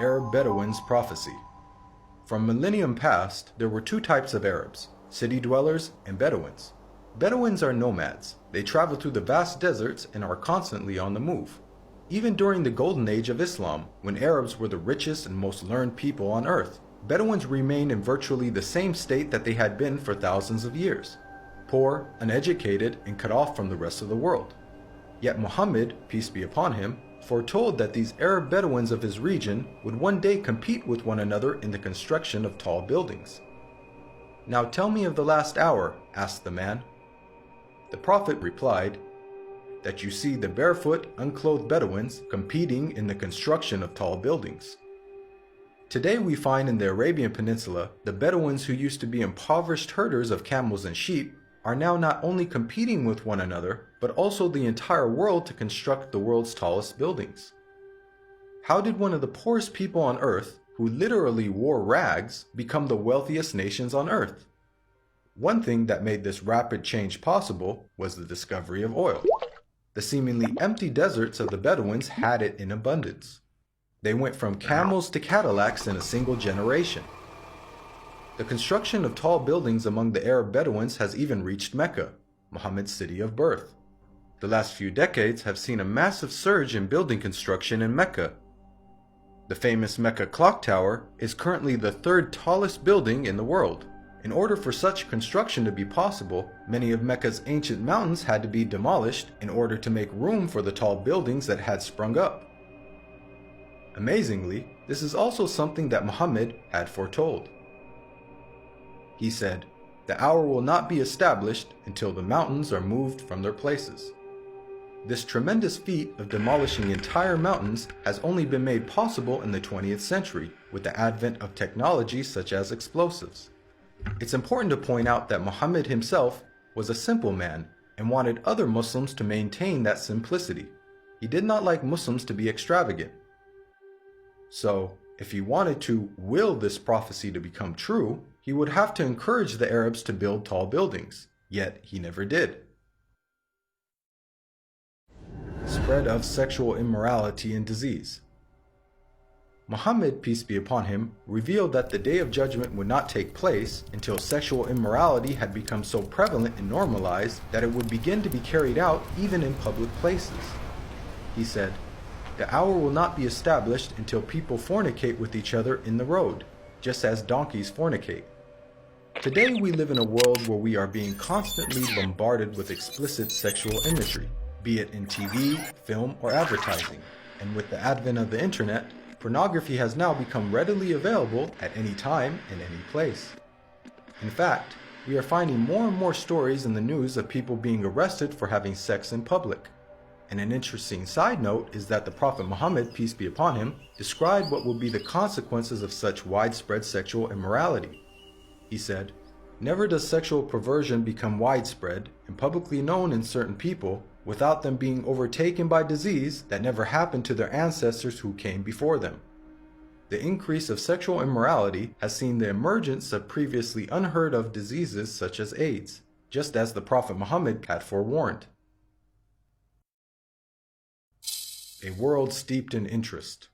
Arab Bedouins prophecy. From millennium past, there were two types of Arabs, city dwellers and Bedouins. Bedouins are nomads. They travel through the vast deserts and are constantly on the move. Even during the golden age of Islam, when Arabs were the richest and most learned people on earth, Bedouins remained in virtually the same state that they had been for thousands of years, poor, uneducated, and cut off from the rest of the world. Yet Muhammad, peace be upon him, foretold that these Arab Bedouins of his region would one day compete with one another in the construction of tall buildings. "Now tell me of the last hour," asked the man. The Prophet replied, "That you see the barefoot, unclothed Bedouins competing in the construction of tall buildings." Today we find in the Arabian Peninsula, the Bedouins who used to be impoverished herders of camels and sheep are now not only competing with one another, but also the entire world to construct the world's tallest buildings. How did one of the poorest people on earth, who literally wore rags, become the wealthiest nations on earth? One thing that made this rapid change possible was the discovery of oil. The seemingly empty deserts of the Bedouins had it in abundance. They went from camels to Cadillacs in a single generation. The construction of tall buildings among the Arab Bedouins has even reached Mecca, Muhammad's city of birth. The last few decades have seen a massive surge in building construction in Mecca. The famous Mecca Clock Tower is currently the third tallest building in the world. In order for such construction to be possible, many of Mecca's ancient mountains had to be demolished in order to make room for the tall buildings that had sprung up. Amazingly, this is also something that Muhammad had foretold. He said, "The hour will not be established until the mountains are moved from their places." This tremendous feat of demolishing entire mountains has only been made possible in the 20th century with the advent of technology such as explosives. It's important to point out that Muhammad himself was a simple man and wanted other Muslims to maintain that simplicity. He did not like Muslims to be extravagant. So, if he wanted to will this prophecy to become true, he would have to encourage the Arabs to build tall buildings, yet he never did. Spread of sexual immorality and disease. Muhammad, peace be upon him, revealed that the Day of Judgment would not take place until sexual immorality had become so prevalent and normalized that it would begin to be carried out even in public places. He said, "The hour will not be established until people fornicate with each other in the road, just as donkeys fornicate." Today we live in a world where we are being constantly bombarded with explicit sexual imagery, be it in TV, film, or advertising. And with the advent of the internet, pornography has now become readily available at any time and any place. In fact, we are finding more and more stories in the news of people being arrested for having sex in public. And an interesting side note is that the Prophet Muhammad, peace be upon him, described what will be the consequences of such widespread sexual immorality. He said, "Never does sexual perversion become widespread and publicly known in certain people without them being overtaken by disease that never happened to their ancestors who came before them." The increase of sexual immorality has seen the emergence of previously unheard of diseases such as AIDS, just as the Prophet Muhammad had forewarned. A world steeped in interest.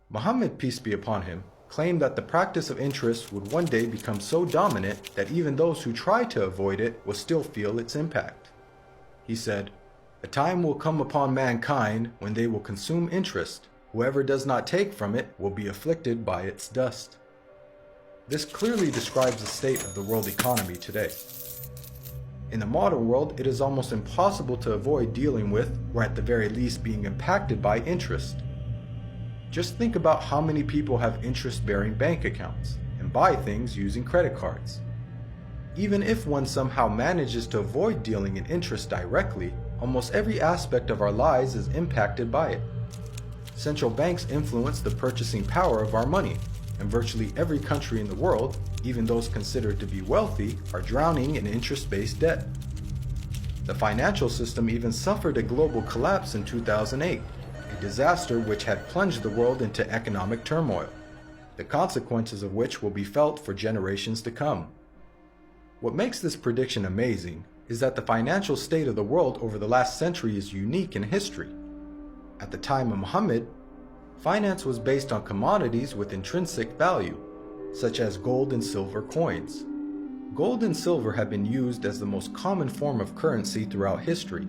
Muhammad, peace be upon him, claimed that the practice of interest would one day become so dominant that even those who try to avoid it will still feel its impact. He said, "A time will come upon mankind when they will consume interest. Whoever does not take from it will be afflicted by its dust." This clearly describes the state of the world economy today. In the modern world, it is almost impossible to avoid dealing with, or at the very least being impacted by, interest. Just think about how many people have interest-bearing bank accounts and buy things using credit cards. Even if one somehow manages to avoid dealing in interest directly, almost every aspect of our lives is impacted by it. Central banks influence the purchasing power of our money, and virtually every country in the world, even those considered to be wealthy, are drowning in interest-based debt. The financial system even suffered a global collapse in 2008, a disaster which had plunged the world into economic turmoil, the consequences of which will be felt for generations to come. What makes this prediction amazing is that the financial state of the world over the last century is unique in history. At the time of Muhammad, Finance was based on commodities with intrinsic value, such as gold and silver coins. Gold and silver have been used as the most common form of currency throughout history.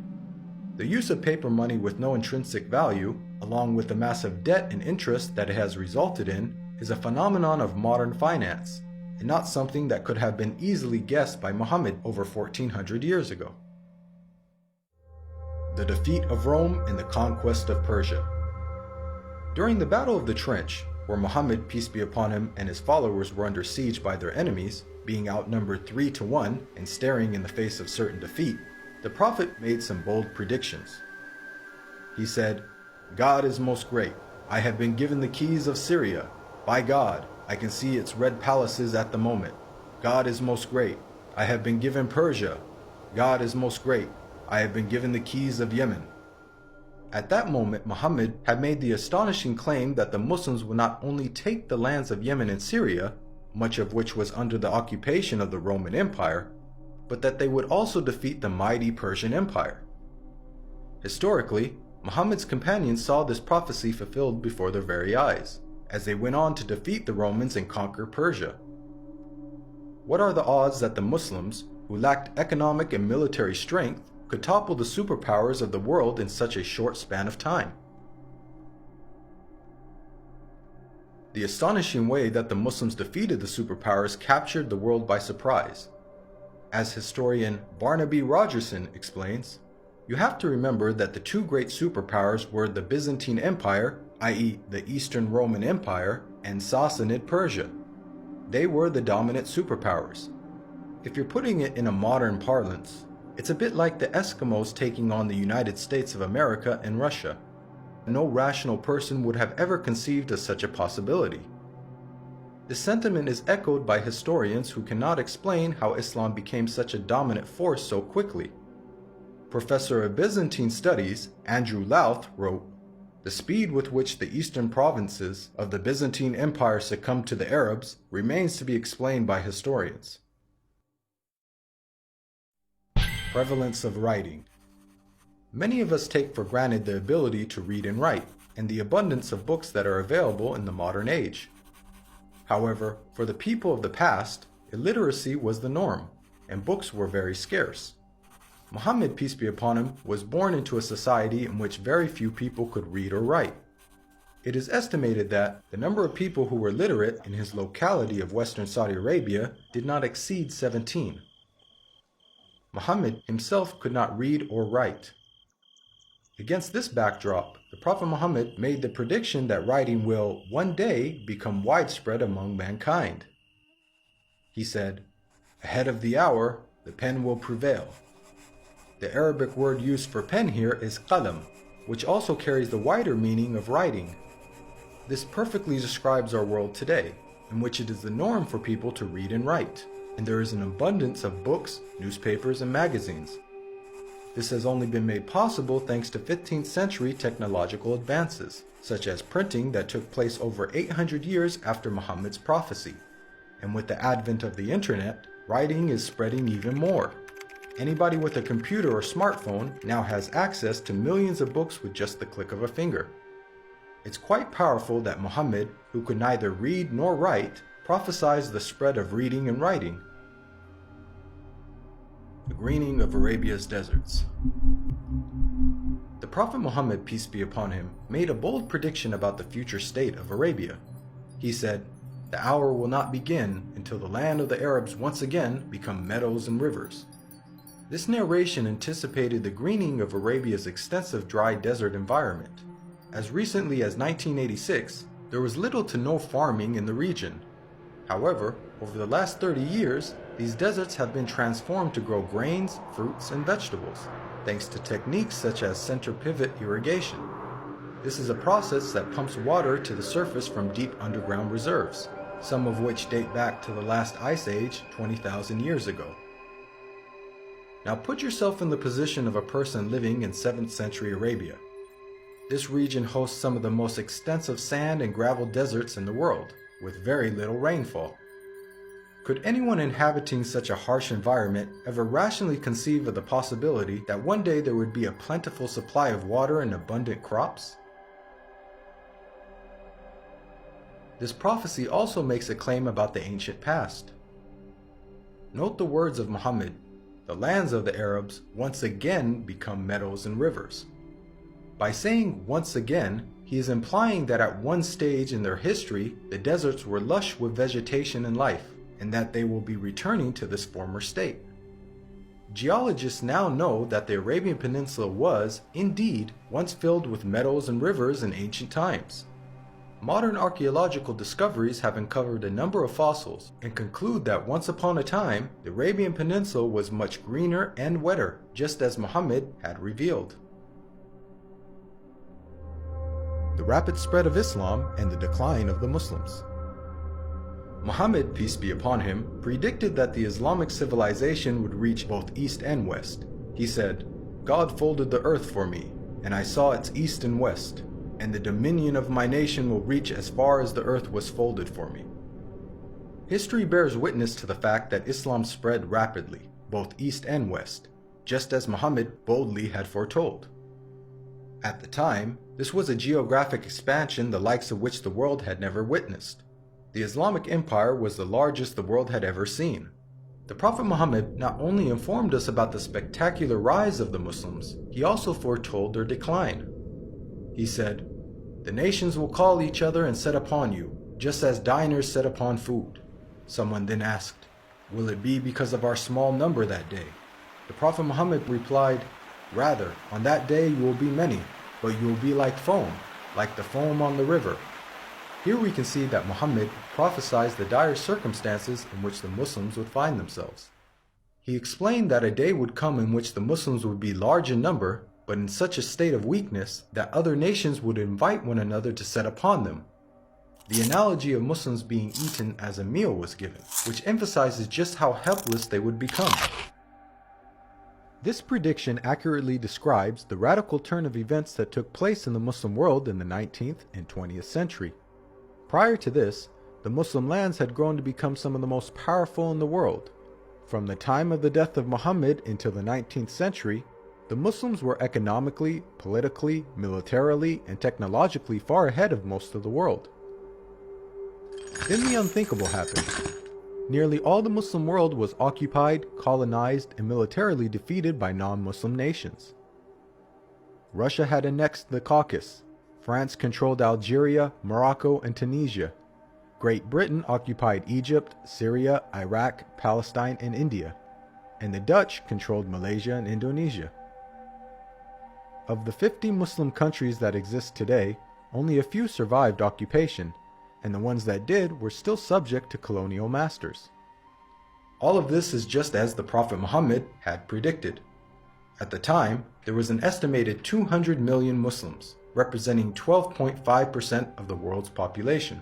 The use of paper money with no intrinsic value, along with the massive debt and interest that it has resulted in, is a phenomenon of modern finance, and not something that could have been easily guessed by Muhammad over 1400 years ago. The defeat of Rome and the conquest of Persia. During the Battle of the Trench, where Muhammad, peace be upon him, and his followers were under siege by their enemies, being outnumbered 3-1 and staring in the face of certain defeat, the Prophet made some bold predictions. He said, "God is most great. I have been given the keys of Syria. By God, I can see its red palaces at the moment. God is most great. I have been given Persia. God is most great. I have been given the keys of Yemen." At that moment, Muhammad had made the astonishing claim that the Muslims would not only take the lands of Yemen and Syria, much of which was under the occupation of the Roman Empire, but that they would also defeat the mighty Persian Empire. Historically, Muhammad's companions saw this prophecy fulfilled before their very eyes, as they went on to defeat the Romans and conquer Persia. What are the odds that the Muslims, who lacked economic and military strength, could topple the superpowers of the world in such a short span of time? The astonishing way that the Muslims defeated the superpowers captured the world by surprise. As historian Barnaby Rogerson explains, you have to remember that the two great superpowers were the Byzantine Empire, i.e. the Eastern Roman Empire, and Sassanid Persia. They were the dominant superpowers. If you're putting it in a modern parlance, it's a bit like the Eskimos taking on the United States of America and Russia. No rational person would have ever conceived of such a possibility. This sentiment is echoed by historians who cannot explain how Islam became such a dominant force so quickly. Professor of Byzantine Studies Andrew Louth wrote, "The speed with which the eastern provinces of the Byzantine Empire succumbed to the Arabs remains to be explained by historians." Prevalence of writing. Many of us take for granted the ability to read and write, and the abundance of books that are available in the modern age. However, for the people of the past, illiteracy was the norm, and books were very scarce. Muhammad, peace be upon him, was born into a society in which very few people could read or write. It is estimated that the number of people who were literate in his locality of Western Saudi Arabia did not exceed 17. Muhammad himself could not read or write. Against this backdrop, the Prophet Muhammad made the prediction that writing will one day become widespread among mankind. He said, "Ahead of the hour, the pen will prevail." The Arabic word used for pen here is qalam, which also carries the wider meaning of writing. This perfectly describes our world today, in which it is the norm for people to read and write, and there is an abundance of books, newspapers, and magazines. This has only been made possible thanks to 15th century technological advances, such as printing that took place over 800 years after Muhammad's prophecy. And with the advent of the internet, writing is spreading even more. Anybody with a computer or smartphone now has access to millions of books with just the click of a finger. It's quite powerful that Muhammad, who could neither read nor write, prophesied the spread of reading and writing. The greening of Arabia's deserts. The Prophet Muhammad, peace be upon him, made a bold prediction about the future state of Arabia. He said, "The hour will not begin until the land of the Arabs once again become meadows and rivers." This narration anticipated the greening of Arabia's extensive dry desert environment. As recently as 1986, there was little to no farming in the region. However, over the last 30 years, these deserts have been transformed to grow grains, fruits, and vegetables, thanks to techniques such as center pivot irrigation. This is a process that pumps water to the surface from deep underground reserves, some of which date back to the last ice age 20,000 years ago. Now put yourself in the position of a person living in 7th century Arabia. This region hosts some of the most extensive sand and gravel deserts in the world, with very little rainfall. Could anyone inhabiting such a harsh environment ever rationally conceive of the possibility that one day there would be a plentiful supply of water and abundant crops? This prophecy also makes a claim about the ancient past. Note the words of Muhammad, "The lands of the Arabs once again become meadows and rivers." By saying once again, he is implying that at one stage in their history, the deserts were lush with vegetation and life, and that they will be returning to this former state. Geologists now know that the Arabian Peninsula was, indeed, once filled with meadows and rivers in ancient times. Modern archaeological discoveries have uncovered a number of fossils and conclude that once upon a time, the Arabian Peninsula was much greener and wetter, just as Muhammad had revealed. The rapid spread of Islam and the decline of the Muslims. Muhammad, peace be upon him, predicted that the Islamic civilization would reach both east and west. He said, "God folded the earth for me, and I saw its east and west, and the dominion of my nation will reach as far as the earth was folded for me." History bears witness to the fact that Islam spread rapidly, both east and west, just as Muhammad boldly had foretold. At the time, this was a geographic expansion the likes of which the world had never witnessed. The Islamic Empire was the largest the world had ever seen. The Prophet Muhammad not only informed us about the spectacular rise of the Muslims, he also foretold their decline. He said, "The nations will call each other and set upon you, just as diners set upon food." Someone then asked, "Will it be because of our small number that day?" The Prophet Muhammad replied, "Rather, on that day you will be many, but you will be like the foam on the river." Here we can see that Muhammad prophesied the dire circumstances in which the Muslims would find themselves. He explained that a day would come in which the Muslims would be large in number, but in such a state of weakness that other nations would invite one another to set upon them. The analogy of Muslims being eaten as a meal was given, which emphasizes just how helpless they would become. This prediction accurately describes the radical turn of events that took place in the Muslim world in the 19th and 20th century. Prior to this, the Muslim lands had grown to become some of the most powerful in the world. From the time of the death of Muhammad until the 19th century, the Muslims were economically, politically, militarily, and technologically far ahead of most of the world. Then the unthinkable happened. Nearly all the Muslim world was occupied, colonized, and militarily defeated by non-Muslim nations. Russia had annexed the Caucasus. France controlled Algeria, Morocco, and Tunisia. Great Britain occupied Egypt, Syria, Iraq, Palestine, and India. And the Dutch controlled Malaysia and Indonesia. Of the 50 Muslim countries that exist today, only a few survived occupation, and the ones that did were still subject to colonial masters. All of this is just as the Prophet Muhammad had predicted. At the time, there was an estimated 200 million Muslims, representing 12.5% of the world's population.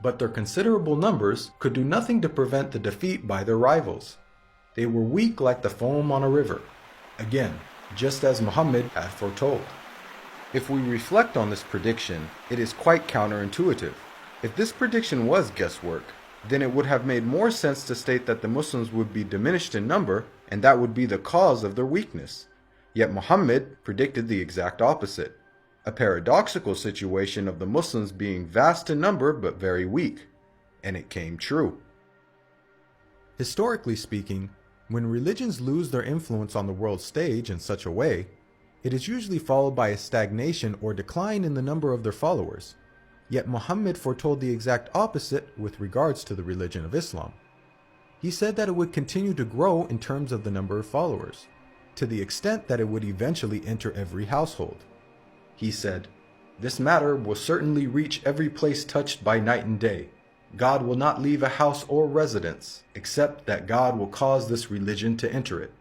But their considerable numbers could do nothing to prevent the defeat by their rivals. They were weak like the foam on a river. Again, just as Muhammad had foretold. If we reflect on this prediction, it is quite counterintuitive. If this prediction was guesswork, then it would have made more sense to state that the Muslims would be diminished in number, and that would be the cause of their weakness. Yet Muhammad predicted the exact opposite. A paradoxical situation of the Muslims being vast in number but very weak. And it came true. Historically speaking, when religions lose their influence on the world stage in such a way, it is usually followed by a stagnation or decline in the number of their followers. Yet Muhammad foretold the exact opposite with regards to the religion of Islam. He said that it would continue to grow in terms of the number of followers, to the extent that it would eventually enter every household. He said, "This matter will certainly reach every place touched by night and day. God will not leave a house or residence, except that God will cause this religion to enter it."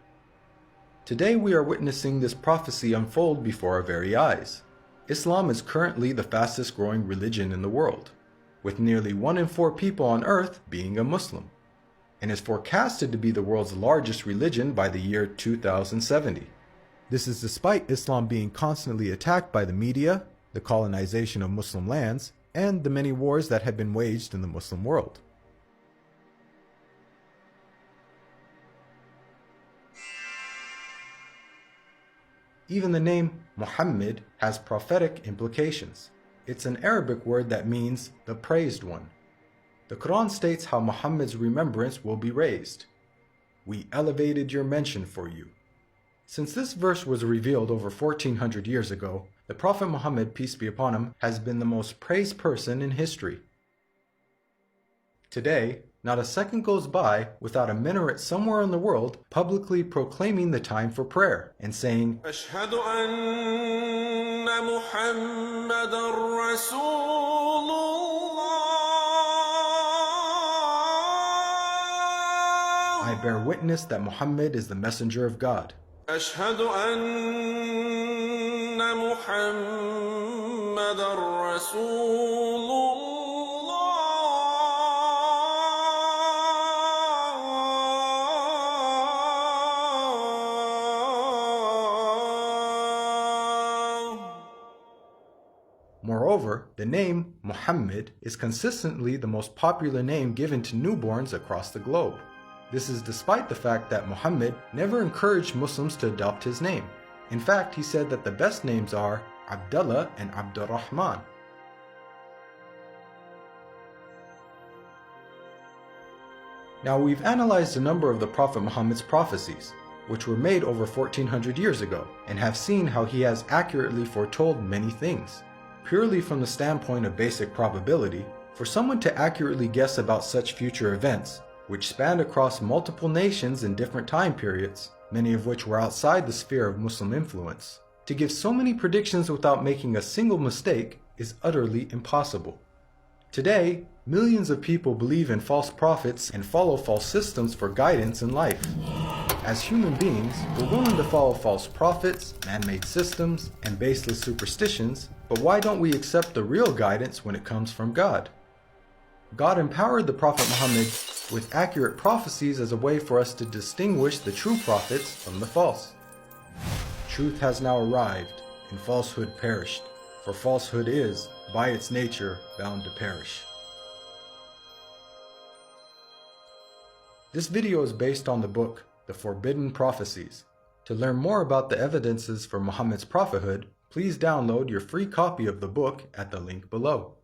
Today we are witnessing this prophecy unfold before our very eyes. Islam is currently the fastest growing religion in the world, with nearly 1 in 4 people on earth being a Muslim, and is forecasted to be the world's largest religion by the year 2070. This is despite Islam being constantly attacked by the media, the colonization of Muslim lands, and the many wars that have been waged in the Muslim world. Even the name Muhammad has prophetic implications. It's an Arabic word that means the praised one. The Quran states how Muhammad's remembrance will be raised. We elevated your mention for you. Since this verse was revealed over 1400 years ago, the Prophet Muhammad, peace be upon him, has been the most praised person in history. Today, not a second goes by without a minaret somewhere in the world publicly proclaiming the time for prayer and saying, أشهد أن محمدًا رسول الله. I bear witness that Muhammad is the messenger of God. أشهد أن محمدًا رسول الله. Moreover, the name Muhammad is consistently the most popular name given to newborns across the globe. This is despite the fact that Muhammad never encouraged Muslims to adopt his name. In fact, he said that the best names are Abdullah and Abdurrahman. Now, we've analyzed a number of the Prophet Muhammad's prophecies, which were made over 1400 years ago, and have seen how he has accurately foretold many things. Purely from the standpoint of basic probability, for someone to accurately guess about such future events, which spanned across multiple nations in different time periods, many of which were outside the sphere of Muslim influence, to give so many predictions without making a single mistake is utterly impossible. Today, millions of people believe in false prophets and follow false systems for guidance in life. As human beings, we're willing to follow false prophets, man-made systems, and baseless superstitions, but why don't we accept the real guidance when it comes from God? God empowered the Prophet Muhammad with accurate prophecies as a way for us to distinguish the true prophets from the false. Truth has now arrived, and falsehood perished, for falsehood is, by its nature, bound to perish. This video is based on the book, The Forbidden Prophecies. To learn more about the evidences for Muhammad's prophethood, please download your free copy of the book at the link below.